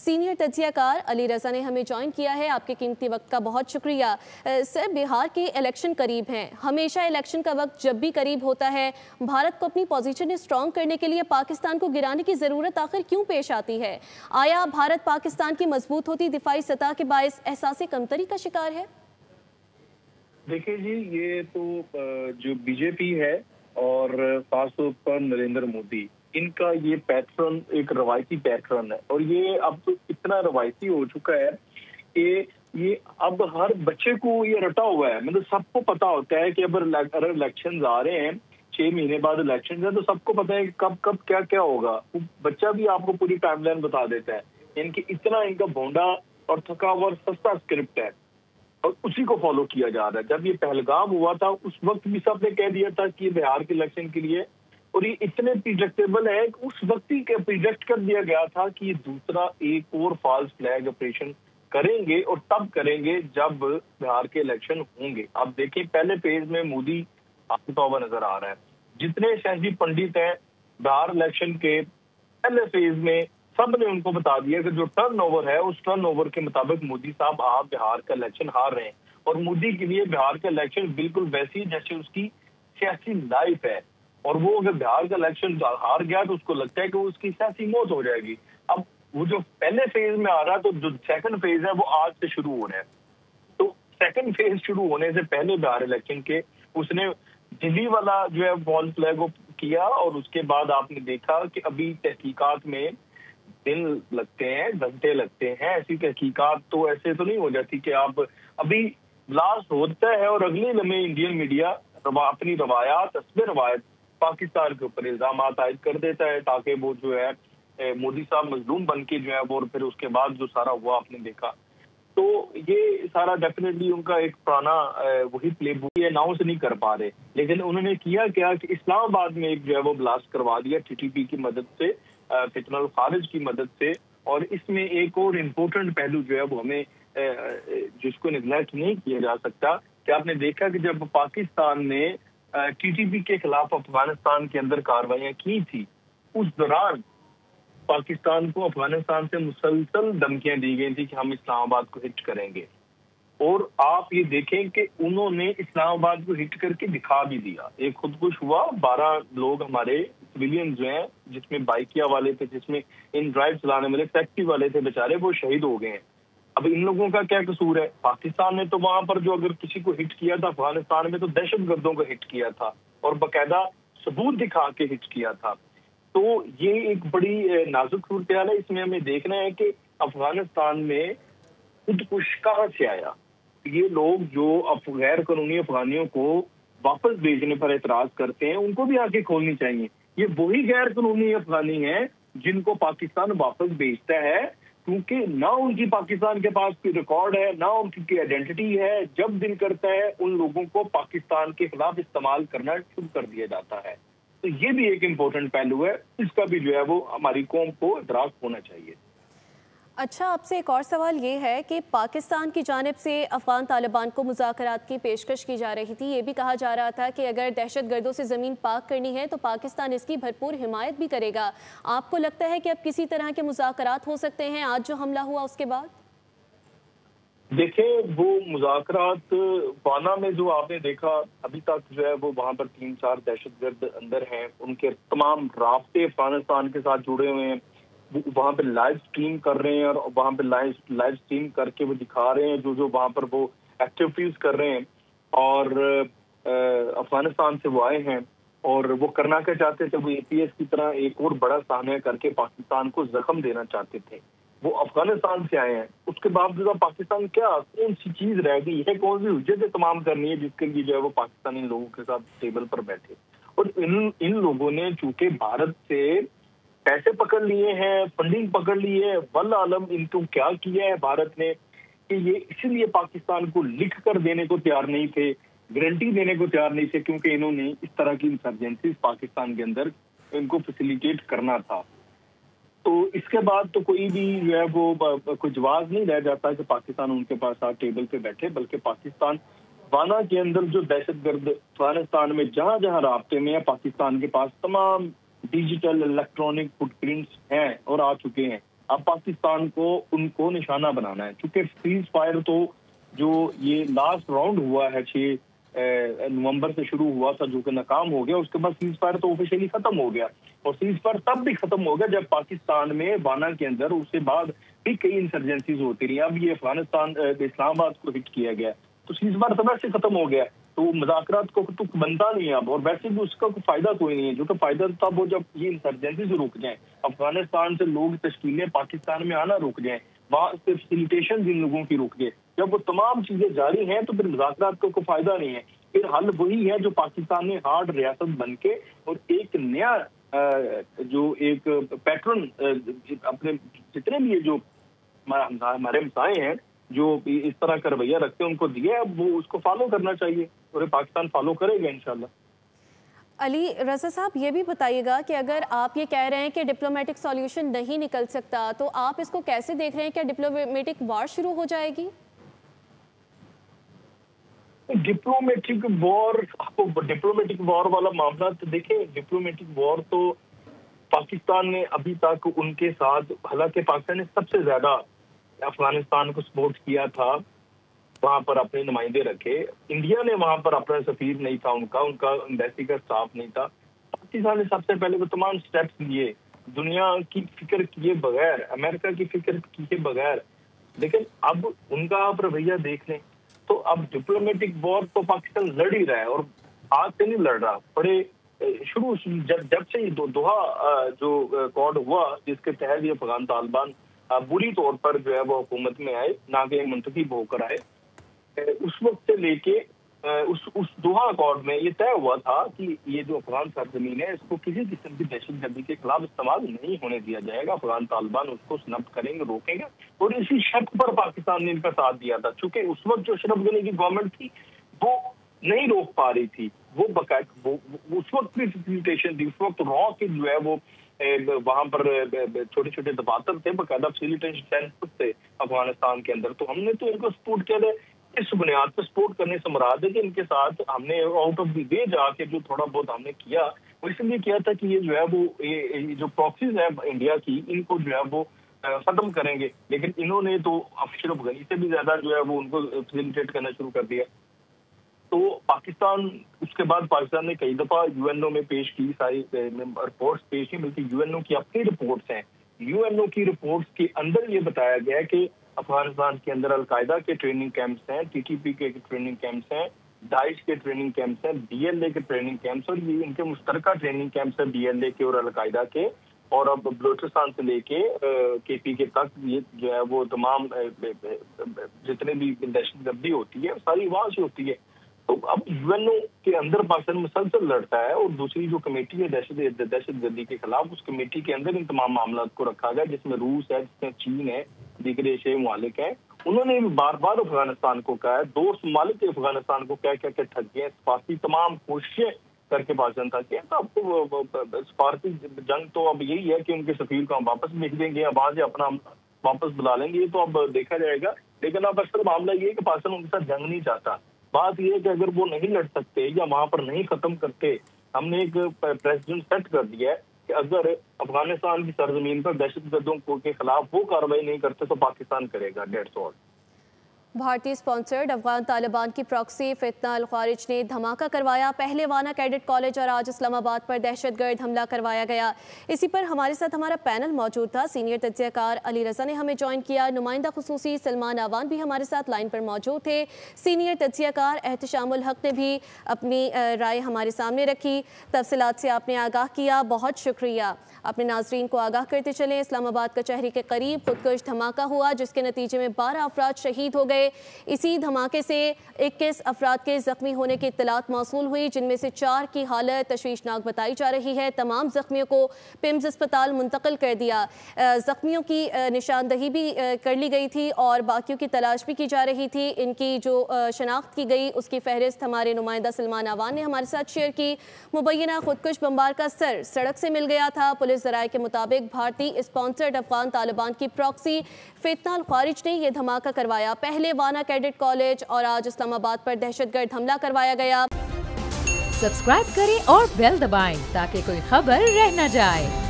Senior तज्जियाकार Ali Raza ने हमें join किया है। आपके कीमती वक्त का बहुत शुक्रिया। सर, बिहार के इलेक्शन करीब हैं। हमेशा इलेक्शन का वक्त जब भी करीब होता है, भारत को अपनी पोजीशन स्ट्रॉन्ग करने के लिए पाकिस्तान को गिराने की ज़रूरत आखिर क्यों पेश आती है? आया भारत पाकिस्तान की मजबूत होती दिफाई सतह के बायस एहसास कमतरी का शिकार है? देखिए जी, ये तो जो बीजेपी है और खासतौर पर नरेंद्र मोदी, इनका ये पैटर्न एक रवायती पैटर्न है और ये अब तो इतना रवायती हो चुका है कि ये अब हर बच्चे को ये रटा हुआ है। मतलब सबको पता होता है कि अगर इलेक्शन आ रहे हैं, 6 महीने बाद इलेक्शन है, तो सबको पता है कि कब कब क्या क्या होगा। बच्चा भी आपको पूरी टाइमलाइन बता देता है। इनका भोंडा और थका हुआ सस्ता स्क्रिप्ट है और उसी को फॉलो किया जा रहा है। जब ये पहलगाम हुआ था उस वक्त भी सबने कह दिया था कि ये बिहार के इलेक्शन के लिए, और ये इतने प्रिडिक्टेबल है कि उस वक्त ही प्रिडिक्ट कर दिया गया था कि ये दूसरा एक और फॉल्स फ्लैग ऑपरेशन करेंगे और तब करेंगे जब बिहार के इलेक्शन होंगे। अब देखिए, पहले फेज में मोदी आता हुआ नजर आ रहा है। जितने सियासी पंडित हैं बिहार इलेक्शन के पहले फेज में, सब ने उनको बता दिया कि जो टर्न ओवर है उस टर्न ओवर के मुताबिक मोदी साहब आप बिहार का इलेक्शन हार रहे हैं। और मोदी के लिए बिहार का इलेक्शन बिल्कुल वैसी जैसे उसकी सियासी लाइफ है, और वो अगर बिहार का इलेक्शन हार गया तो उसको लगता है कि उसकी सियासी मौत हो जाएगी। अब वो जो पहले फेज में आ रहा है, तो जो सेकंड फेज है वो आज से शुरू हो रहा है। तो सेकंड फेज शुरू होने से पहले बिहार इलेक्शन के उसने दिल्ली वाला जो है फॉल्स फ्लैग किया, और उसके बाद आपने देखा कि अभी तहकीकात में दिन लगते हैं, घंटे लगते हैं। ऐसी तहकीकात तो ऐसे तो नहीं हो जाती कि आप अभी ब्लास्ट होता है और अगले लम्हे इंडियन मीडिया अपनी रवायात, असली रवायत पाकिस्तान के ऊपर इल्जाम आयद कर देता है ताकि वो जो है मोदी साहब मजलूम बन के जो है वो, और फिर उसके बाद जो सारा हुआ आपने देखा। तो ये सारा डेफिनेटली उनका एक पुराना वही प्ले बुक अनाउंस नहीं कर पा रहे, लेकिन उन्होंने किया क्या कि इस्लामाबाद में एक जो है वो ब्लास्ट करवा दिया टीटीपी की मदद से, फितनल खारिज की मदद से। और इसमें एक और इम्पोर्टेंट पहलू जो है वो हमें जिसको निगलेक्ट नहीं किया जा सकता कि आपने देखा कि जब पाकिस्तान ने टीटीपी के खिलाफ अफगानिस्तान के अंदर कार्रवाइयां की थी, उस दौरान पाकिस्तान को अफगानिस्तान से मुसलसल धमकियां दी गई थी कि हम इस्लामाबाद को हिट करेंगे। और आप ये देखें कि उन्होंने इस्लामाबाद को हिट करके दिखा भी दिया। एक खुदकुश हुआ, 12 लोग हमारे सिविलियन जो हैं, जिसमें बाइकिया वाले थे, जिसमें इन ड्राइव चलाने वाले टैक्सी वाले थे बेचारे, वो शहीद हो गए हैं। अब इन लोगों का क्या कसूर है? पाकिस्तान ने तो वहां पर जो अगर किसी को हिट किया था अफगानिस्तान में, तो दहशतगर्दों को हिट किया था और बाकायदा सबूत दिखा के हिट किया था। तो ये एक बड़ी नाजुक सूरत हाल है। इसमें हमें देखना है कि अफगानिस्तान में खुदकुश कहाँ से आया। ये लोग जो गैर कानूनी अफगानियों को वापस भेजने पर एतराज करते हैं, उनको भी आंखें खोलनी चाहिए। ये वही गैर कानूनी अफगानी हैं जिनको पाकिस्तान वापस भेजता है, क्योंकि ना उनकी पाकिस्तान के पास कोई रिकॉर्ड है, ना उनकी आइडेंटिटी है। जब दिल करता है उन लोगों को पाकिस्तान के खिलाफ इस्तेमाल करना शुरू कर दिया जाता है। तो ये भी एक इम्पोर्टेंट पहलू है, इसका भी जो है वो हमारी कौम को इदराक होना चाहिए। अच्छा, आपसे एक और सवाल ये है कि पाकिस्तान की जानिब से अफगान तालिबान को मुज़ाकरात की पेशकश की जा रही थी। ये भी कहा जा रहा था कि अगर दहशतगर्दों से ज़मीन पाक करनी है तो पाकिस्तान इसकी भरपूर हिमायत भी करेगा। आपको लगता है कि अब किसी तरह के मुज़ाकरात हो सकते हैं आज जो हमला हुआ उसके बाद? देखें, वो मुज़ाकरात वाना में जो आपने देखा अभी तक जो है वो वहाँ पर 3-4 दहशतगर्द अंदर हैं। उनके तमाम रास्ते अफगानिस्तान के साथ जुड़े हुए हैं। वहाँ पे लाइव स्ट्रीम कर रहे हैं और वहाँ पे लाइव स्ट्रीम करके वो दिखा रहे हैं जो वहाँ पर वो एक्टिविटीज कर रहे हैं। और अफगानिस्तान से वो आए हैं और वो करना क्या चाहते थे, वो एपीएस की तरह एक और बड़ा सामना करके पाकिस्तान को जख्म देना चाहते थे। वो अफगानिस्तान से आए हैं, उसके बावजूद पाकिस्तान क्या कौन सी चीज रह गई है, कौन सी हुज्जत तमाम करनी है जिसके लिए जो है वो पाकिस्तानी लोगों के साथ टेबल पर बैठे। और इन लोगों ने चूंकि भारत से पैसे पकड़ लिए हैं, फंडिंग पकड़ ली है, वल आलम इनको क्या किया है भारत ने कि ये इसीलिए पाकिस्तान को लिख कर देने को तैयार नहीं थे, गारंटी देने को तैयार नहीं थे, क्योंकि इन्होंने इस तरह की इंसर्जेंसी पाकिस्तान के अंदर इनको फैसिलिटेट करना था। तो इसके बाद तो कोई भी जो है वो कोई जवाब नहीं रह जाता कि पाकिस्तान उनके पास आ टेबल पे बैठे, बल्कि पाकिस्तान वाना के अंदर जो दहशतगर्द अफगानिस्तान में जहां जहां राब्ते में है, पाकिस्तान के पास तमाम डिजिटल इलेक्ट्रॉनिक फुटप्रिंट्स हैं और आ चुके हैं। अब पाकिस्तान को उनको निशाना बनाना है, क्योंकि सीज फायर तो जो ये लास्ट राउंड हुआ है 6 नवंबर से शुरू हुआ था, जो कि नाकाम हो गया। उसके बाद सीज फायर तो ऑफिशियली खत्म हो गया, और सीज फायर तब भी खत्म हो गया जब पाकिस्तान में वाना के अंदर उसके बाद भी कई इंसर्जेंसीज होती रही। अब ये अफगानिस्तान इस्लामाबाद को हिट किया गया, तो सीज फायर तो वैसे खत्म हो गया, तो मुज़ाकरात को तो बनता नहीं अब, और वैसे भी उसका कोई फायदा कोई नहीं है। जो कि फायदा तब हो जब ये इंसर्जेंसीज रुक जाए, अफगानिस्तान से लोग तश्कीलें पाकिस्तान में आना रुक जाए, वहाँ से फैसिलिटेशन जिन लोगों की रुक जाए, जब वो तमाम चीजें जारी हैं तो फिर मुज़ाकरात को कोई फायदा नहीं है। फिर हल वही है जो पाकिस्तान ने हार्ड रियासत बन के और एक नया जो एक पैटर्न अपने जितने भी ये जो हमारे हमसाए हैं जो इस तरह का रवैया रखते हैं उनको दिए, अब वो उसको फॉलो करना चाहिए और पाकिस्तान फॉलो करेगा इंशाल्लाह। अली रज़ा साहब, ये भी बताइएगा कि अगर आप ये कह रहे हैं कि डिप्लोमेटिक सॉल्यूशन नहीं निकल सकता, तो आप इसको कैसे देख रहे हैं? क्या डिप्लोमेटिक वॉर शुरू हो जाएगी? डिप्लोमेटिक वॉर वाला मामला तो देखें, डिप्लोमेटिक वॉर तो पाकिस्तान ने अभी तक उनके साथ, हालांकि पाकिस्तान ने सबसे ज्यादा अफगानिस्तान को सपोर्ट किया था, वहां पर अपने नुमाइंदे रखे। इंडिया ने वहां पर अपना सफीर नहीं था, उनका एम्बेसी का स्टाफ नहीं था। पाकिस्तान ने सबसे पहले वो तमाम स्टेप्स लिए, दुनिया की फिक्र किए बगैर, अमेरिका की फिक्र किए बगैर। लेकिन अब उनका आप रवैया देख लें तो अब डिप्लोमेटिक वॉर तो पाकिस्तान लड़ ही रहा है, और आज से नहीं लड़ रहा, बड़े शुरू जब से ये दोहा जो अकॉर्ड हुआ जिसके तहत ये अफगान तालिबान बुरी तौर पर जो है वो हुकूमत में आए, ना कि मुंतखब होकर आए, उस वक्त से लेके उस दोहा अकॉर्ड में ये तय हुआ था कि ये जो अफगान सरजमीन है इसको किसी किस्म की दहशतगर्दी के खिलाफ इस्तेमाल नहीं होने दिया जाएगा। अफगान तालिबान उसको स्नब्ट करेंगे, रोकेंगे, और इसी शर्त पर पाकिस्तान ने इनका साथ दिया था। चूंकि उस वक्त जो अशरफ गनी की गवर्नमेंट थी वो नहीं रोक पा रही थी, वो उस वक्त भी फैसिलिटेशन थी, उस वक्त रॉ के जो है वो वहां पर छोटे छोटे दफातर थे, बाकायदा फैसिलिटेशन सेंटर थे अफगानिस्तान के अंदर। तो हमने तो इनको सपोर्ट किया था, इस बुनियाद पर सपोर्ट करने से मुराद है कि इनके साथ हमने आउट ऑफ द वे जाके जो थोड़ा बहुत हमने किया वो इसलिए किया था कि ये जो है वो ये जो प्रॉक्सीज है इंडिया की, इनको जो है वो खत्म करेंगे। लेकिन इन्होंने तो अशरफ गनी से भी ज्यादा जो है वो उनको फैसिलिटेट करना शुरू कर दिया। तो पाकिस्तान, उसके बाद पाकिस्तान ने कई दफा यूएनओ में पेश की, सारी रिपोर्ट्स पेश की, बल्कि यूएनओ की अपनी रिपोर्ट्स हैं। यूएनओ की रिपोर्ट्स के अंदर ये बताया गया है कि अफगानिस्तान के अंदर अलकायदा के ट्रेनिंग कैंप्स हैं, टीटीपी के ट्रेनिंग कैंप्स हैं, दाइश के ट्रेनिंग कैंप्स हैं, डीएलए के ट्रेनिंग कैंप्स, और ये इनके मुश्तरका ट्रेनिंग कैंप्स हैं डीएलए के और अलकायदा के। और अब बलोचिस्तान से लेके केपीके तक ये जो है वो तमाम जितने भी दहशतगर्दी होती है सारी वहां से होती है। तो अब यूएनओ के अंदर पाकिस्तान मुसलसल लड़ता है, और दूसरी जो कमेटी है दहशतगर्दी के खिलाफ, उस कमेटी के अंदर इन तमाम मामला को रखा गया, जिसमें रूस है, जिसमें चीन है, दीगर एशियाई ममालिक है। उन्होंने बार बार अफगानिस्तान को कहा है, दोस्त ममालिक अफगानिस्तान को कह कह के थक गए, सफारती तमाम कोशिशें करके पाकिस्तान थक गए। तो अब सफारती जंग तो अब यही है कि उनके सफीर को हम वापस भेज देंगे, अब वहां से अपना वापस बुला लेंगे, ये तो अब देखा जाएगा। लेकिन अब असल मामला ये है कि पाकिस्तान उनके साथ जंग नहीं चाहता। बात यह है कि अगर वो नहीं लड़ सकते या वहां पर नहीं खत्म करते, हमने एक प्रेसिडेंट सेट कर दिया है कि अगर अफगानिस्तान की सरजमीन पर दहशतगर्दों के खिलाफ वो कार्रवाई नहीं करते तो पाकिस्तान करेगा। That's all. भारतीय स्पॉन्सर्ड अफगान तालिबान की प्रॉक्सी फितना अल खारिज ने धमाका करवाया। पहले वाना कैडेट कॉलेज और आज इस्लामाबाद पर दहशतगर्द हमला करवाया गया। इसी पर हमारे साथ हमारा पैनल मौजूद था। सीनियर तज्ज़ियाकार अली रज़ा ने हमें ज्वाइन किया, नुमाइंदा खुसूसी सलमान आवान भी हमारे साथ लाइन पर मौजूद थे, सीनियर तज्ज़ियाकार एहतशामुल हक ने भी अपनी राय हमारे सामने रखी, तफसीलात से आपने आगाह किया, बहुत शुक्रिया। अपने नाजरीन को आगाह करते चलें, इस्लामाबाद कचहरी के करीब खुदकुश धमाका हुआ जिसके नतीजे में 12 अफराद शहीद हो गए। इसी धमाके से 21 अफराद के जख्मी होने की इत्तलात मौसूल हुई, जिनमें से 4 की हालत तशवीशनाक बताई जा रही है। तमाम जख्मियों को पिम्स अस्पताल मुंतकिल कर दिया। जख्मियों की निशानदही भी कर ली गई थी और बाकियों की तलाश भी की जा रही थी। इनकी जो शनाख्त की गई उसकी फहरिस्त हमारे नुमाइंदा सलमान आवान ने हमारे साथ शेयर की। मुबैना खुदकुश बमबार का सर सड़क से मिल गया था। पुलिस ज़राए के मुताबिक भारतीय स्पॉन्सर्ड अफगान तालिबान की प्रॉक्सी फितना अल खारिज ने यह धमाका करवाया। पहले वाना कैडेट कॉलेज और आज इस्लामाबाद पर दहशतगर्द हमला करवाया गया। सब्सक्राइब करें और बेल दबाएं ताकि कोई खबर रह न जाए।